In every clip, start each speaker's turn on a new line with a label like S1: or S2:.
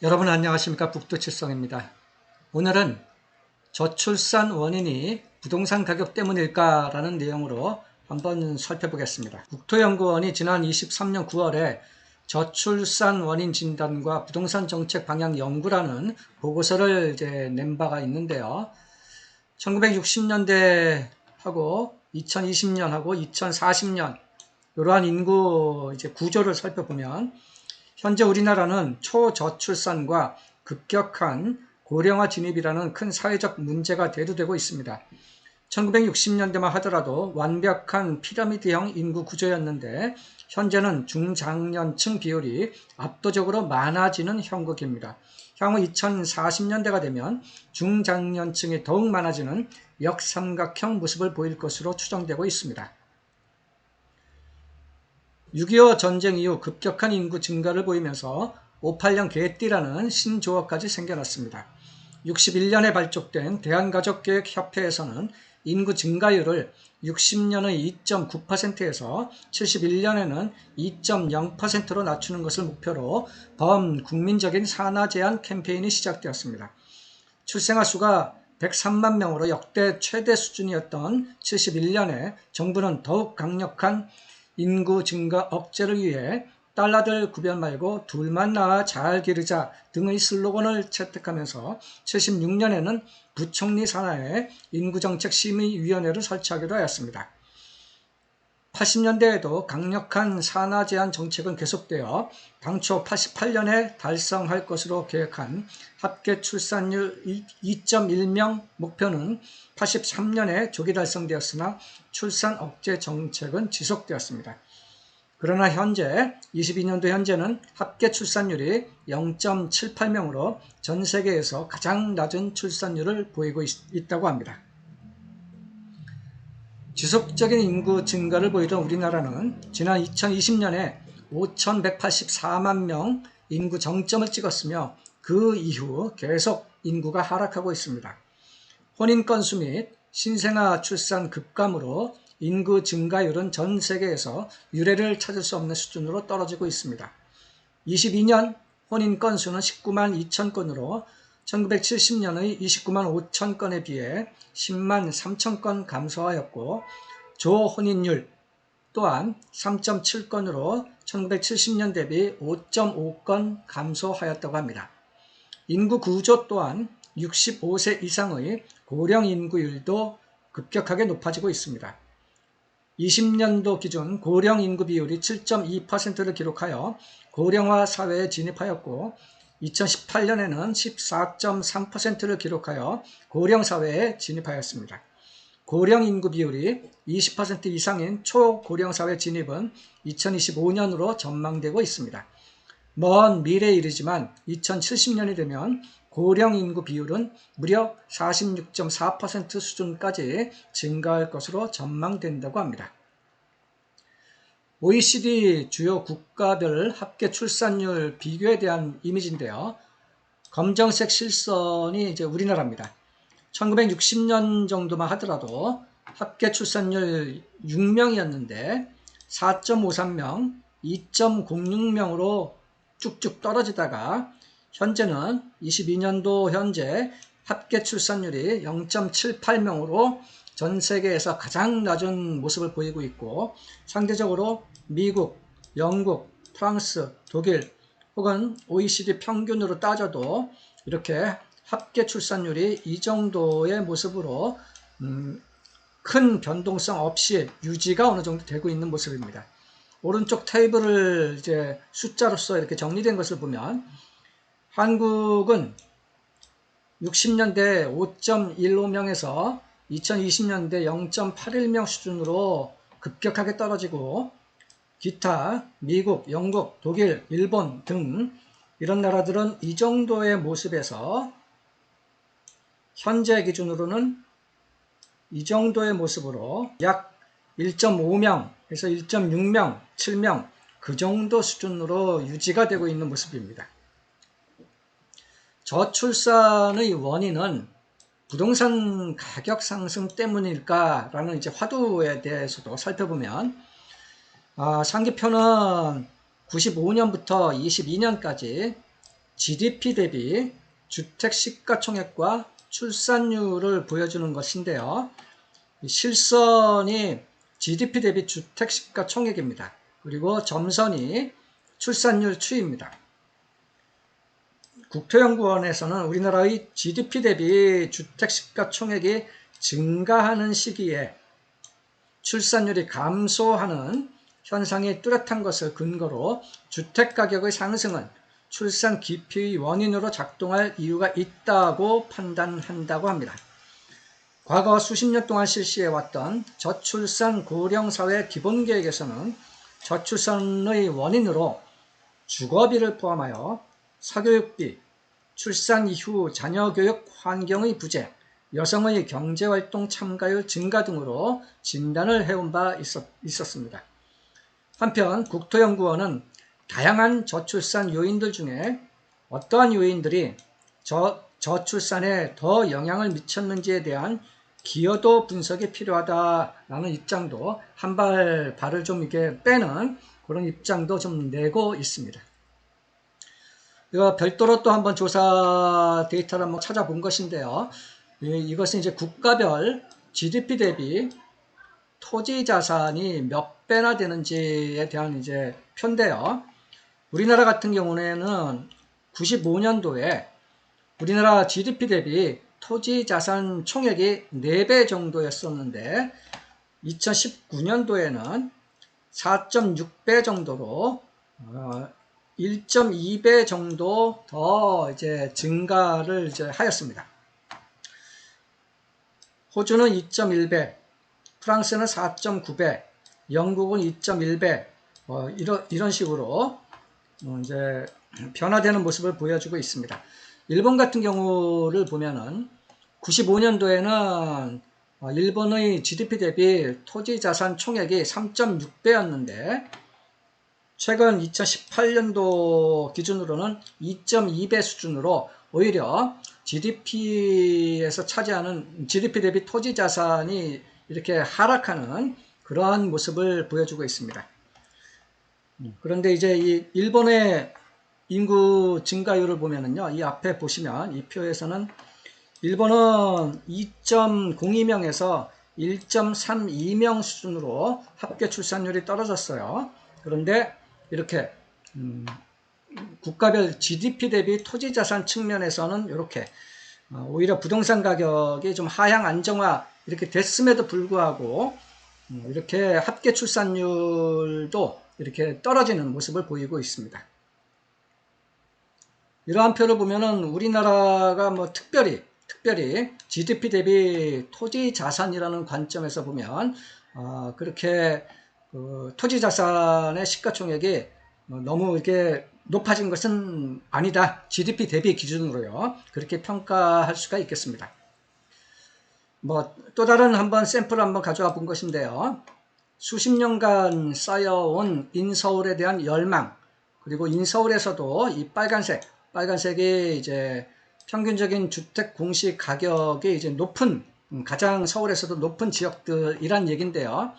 S1: 여러분 안녕하십니까. 북두칠성입니다. 오늘은 저출산 원인이 부동산 가격 때문일까 라는 내용으로 한번 살펴보겠습니다. 국토연구원이 지난 23년 9월에 저출산 원인 진단과 부동산 정책 방향 연구라는 보고서를 낸 바가 있는데요. 1960년대하고 2020년하고 2040년 이러한 인구 구조를 살펴보면 현재 우리나라는 초저출산과 급격한 고령화 진입이라는 큰 사회적 문제가 대두되고 있습니다. 1960년대만 하더라도 완벽한 피라미드형 인구 구조였는데 현재는 중장년층 비율이 압도적으로 많아지는 형국입니다. 향후 2040년대가 되면 중장년층이 더욱 많아지는 역삼각형 모습을 보일 것으로 추정되고 있습니다. 6.25 전쟁 이후 급격한 인구 증가를 보이면서 58년 개띠라는 신조어까지 생겨났습니다. 61년에 발족된 대한가족계획협회에서는 인구 증가율을 60년의 2.9%에서 71년에는 2.0%로 낮추는 것을 목표로 범국민적인 산하 제한 캠페인이 시작되었습니다. 출생아 수가 103만 명으로 역대 최대 수준이었던 71년에 정부는 더욱 강력한 인구 증가 억제를 위해 딸아들 구별 말고 둘만 낳아 잘 기르자 등의 슬로건을 채택하면서 76년에는 부총리 산하에 인구정책심의위원회를 설치하기로 하였습니다. 80년대에도 강력한 산하 제한 정책은 계속되어 당초 88년에 달성할 것으로 계획한 합계 출산율 2.1명 목표는 83년에 조기 달성되었으나 출산 억제 정책은 지속되었습니다. 그러나 현재 22년도 현재는 합계 출산율이 0.78명으로 전 세계에서 가장 낮은 출산율을 보이고 있다고 합니다. 지속적인 인구 증가를 보이던 우리나라는 지난 2020년에 5,184만 명 인구 정점을 찍었으며 그 이후 계속 인구가 하락하고 있습니다. 혼인 건수 및 신생아 출산 급감으로 인구 증가율은 전 세계에서 유례를 찾을 수 없는 수준으로 떨어지고 있습니다. 22년 혼인 건수는 19만 2천 건으로 1970년의 29만 5천 건에 비해 10만 3천 건 감소하였고 조혼인율 또한 3.7건으로 1970년 대비 5.5건 감소하였다고 합니다. 인구 구조 또한 65세 이상의 고령 인구율도 급격하게 높아지고 있습니다. 20년도 기준 고령 인구 비율이 7.2%를 기록하여 고령화 사회에 진입하였고 2018년에는 14.3%를 기록하여 고령 사회에 진입하였습니다. 고령 인구 비율이 20% 이상인 초고령 사회 진입은 2025년으로 전망되고 있습니다. 먼 미래에 이르지만 2070년이 되면 고령 인구 비율은 무려 46.4% 수준까지 증가할 것으로 전망된다고 합니다. OECD 주요 국가별 합계 출산율 비교에 대한 이미지인데요. 검정색 실선이 우리나라입니다. 1960년 정도만 하더라도 합계 출산율 6명이었는데 4.53명, 2.06명으로 쭉쭉 떨어지다가 현재는 22년도 현재 합계 출산율이 0.78명으로 전 세계에서 가장 낮은 모습을 보이고 있고 상대적으로 미국, 영국, 프랑스, 독일 혹은 OECD 평균으로 따져도 이렇게 합계 출산율이 이 정도의 모습으로 큰 변동성 없이 유지가 어느 정도 되고 있는 모습입니다. 오른쪽 테이블을 숫자로서 이렇게 정리된 것을 보면 한국은 60년대 5.15명에서 2020년대 0.81명 수준으로 급격하게 떨어지고 기타 미국, 영국, 독일, 일본 등 이런 나라들은 이 정도의 모습에서 현재 기준으로는 이 정도의 모습으로 약 1.5명에서 1.6명, 7명 그 정도 수준으로 유지가 되고 있는 모습입니다. 저출산의 원인은 부동산 가격 상승 때문일까라는 화두에 대해서도 살펴보면 상기표는 95년부터 22년까지 GDP 대비 주택 시가총액과 출산율을 보여주는 것인데요. 실선이 GDP 대비 주택 시가총액입니다. 그리고 점선이 출산율 추이입니다. 국토연구원에서는 우리나라의 GDP 대비 주택 시가총액이 증가하는 시기에 출산율이 감소하는 현상이 뚜렷한 것을 근거로 주택가격의 상승은 출산 기피의 원인으로 작동할 이유가 있다고 판단한다고 합니다. 과거 수십 년 동안 실시해왔던 저출산 고령사회 기본계획에서는 저출산의 원인으로 주거비를 포함하여 사교육비, 출산 이후 자녀교육 환경의 부재, 여성의 경제활동 참가율 증가 등으로 진단을 해온 바 있었습니다. 한편 국토연구원은 다양한 저출산 요인들 중에 어떠한 요인들이 저출산에 더 영향을 미쳤는지에 대한 기여도 분석이 필요하다라는 입장도 발을 좀 이렇게 빼는 그런 입장도 좀 내고 있습니다. 별도로 또 한번 조사 데이터를 한번 찾아본 것인데요. 이것은 이제 국가별 GDP 대비 토지 자산이 몇 배나 되는지에 대한 이제 표인데요. 우리나라 같은 경우에는 95년도에 우리나라 GDP 대비 토지 자산 총액이 4배 정도였었는데 2019년도에는 4.6배 정도로 1.2배 정도 더 이제 증가를 이제 하였습니다. 호주는 2.1배, 프랑스는 4.9배, 영국은 2.1배, 이런 식으로 이제 변화되는 모습을 보여주고 있습니다. 일본 같은 경우를 보면은 95년도에는 일본의 GDP 대비 토지 자산 총액이 3.6배였는데 최근 2018년도 기준으로는 2.2배 수준으로 오히려 GDP에서 차지하는 GDP 대비 토지 자산이 이렇게 하락하는 그러한 모습을 보여주고 있습니다. 그런데 이제 이 일본의 인구 증가율을 보면은요, 이 앞에 보시면 이 표에서는 일본은 2.02명에서 1.32명 수준으로 합계 출산율이 떨어졌어요. 그런데 이렇게 국가별 GDP 대비 토지 자산 측면에서는 이렇게 오히려 부동산 가격이 좀 하향 안정화 이렇게 됐음에도 불구하고 이렇게 합계 출산율도 이렇게 떨어지는 모습을 보이고 있습니다. 이러한 표를 보면은 우리나라가 뭐 특별히 GDP 대비 토지 자산이라는 관점에서 보면 그렇게 토지 자산의 시가총액이 너무 이렇게 높아진 것은 아니다. GDP 대비 기준으로요. 그렇게 평가할 수가 있겠습니다. 또 다른 한번 샘플을 한번 가져와 본 것인데요. 수십 년간 쌓여온 인서울에 대한 열망, 그리고 인서울에서도 이 빨간색이 이제 평균적인 주택 공시 가격이 이제 높은, 가장 서울에서도 높은 지역들이란 얘기인데요.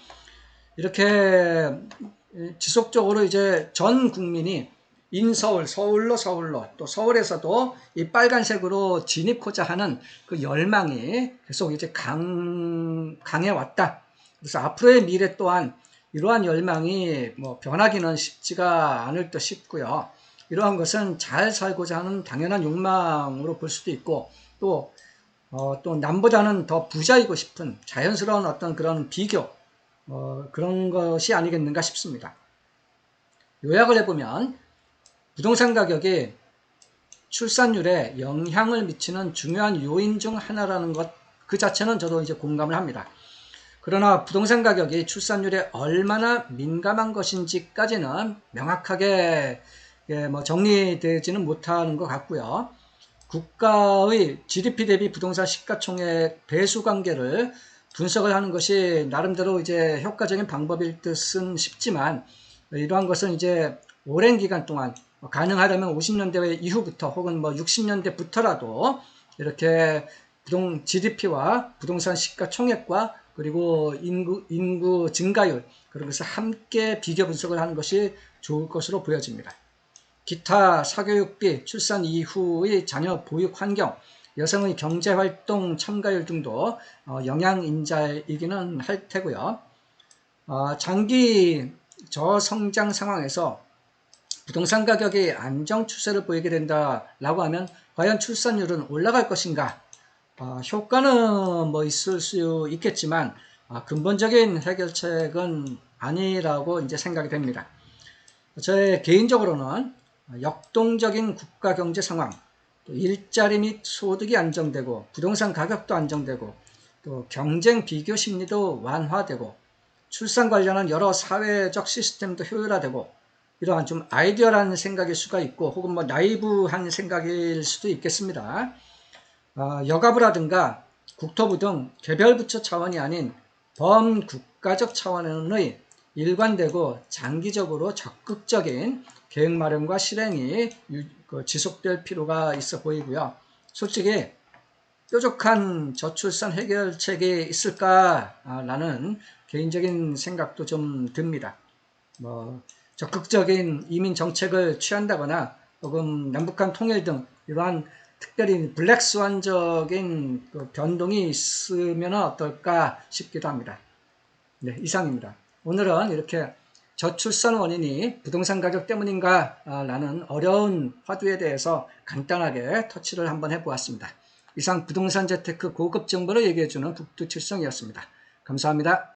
S1: 이렇게 지속적으로 이제 전 국민이 인서울, 서울로 또 서울에서도 이 빨간색으로 진입하자 하는 그 열망이 계속 이제 강해왔다. 그래서 앞으로의 미래 또한 이러한 열망이 변하기는 쉽지가 않을 듯 싶고요. 이러한 것은 잘 살고자 하는 당연한 욕망으로 볼 수도 있고, 또 남보다는 더 부자이고 싶은 자연스러운 어떤 그런 비교, 그런 것이 아니겠는가 싶습니다. 요약을 해보면 부동산 가격이 출산율에 영향을 미치는 중요한 요인 중 하나라는 것, 그 자체는 저도 이제 공감을 합니다. 그러나 부동산 가격이 출산율에 얼마나 민감한 것인지까지는 명확하게 정리되지는 못하는 것 같고요. 국가의 GDP 대비 부동산 시가총액 배수 관계를 분석을 하는 것이 나름대로 이제 효과적인 방법일 듯은 싶지만, 이러한 것은 이제 오랜 기간 동안 가능하다면 50년대 이후부터 혹은 60년대부터라도 이렇게 GDP와 부동산 시가총액과 그리고 인구 증가율, 그런 것을 함께 비교 분석을 하는 것이 좋을 것으로 보여집니다. 기타 사교육비, 출산 이후의 자녀 보육 환경, 여성의 경제활동 참가율 등도 영향인자이기는 할 테고요. 장기 저성장 상황에서 부동산 가격이 안정 추세를 보이게 된다라고 하면 과연 출산율은 올라갈 것인가? 효과는 뭐 있을 수 있겠지만 근본적인 해결책은 아니라고 이제 생각이 됩니다. 제 개인적으로는 역동적인 국가 경제 상황, 또 일자리 및 소득이 안정되고 부동산 가격도 안정되고 또 경쟁 비교 심리도 완화되고 출산 관련한 여러 사회적 시스템도 효율화되고 이러한 좀 아이디어라는 생각일 수가 있고 혹은 뭐 나이브한 생각일 수도 있겠습니다. 여가부라든가 국토부 등 개별 부처 차원이 아닌 범국가적 차원의 일관되고 장기적으로 적극적인 계획 마련과 실행이 지속될 필요가 있어 보이고요. 솔직히 뾰족한 저출산 해결책이 있을까라는 개인적인 생각도 좀 듭니다. 적극적인 이민 정책을 취한다거나 혹은 남북한 통일 등 이러한 특별히 블랙스완적인 변동이 있으면 어떨까 싶기도 합니다. 네, 이상입니다. 오늘은 이렇게 저출산 원인이 부동산 가격 때문인가 라는 어려운 화두에 대해서 간단하게 터치를 한번 해보았습니다. 이상 부동산 재테크 고급 정보를 얘기해주는 북두칠성이었습니다. 감사합니다.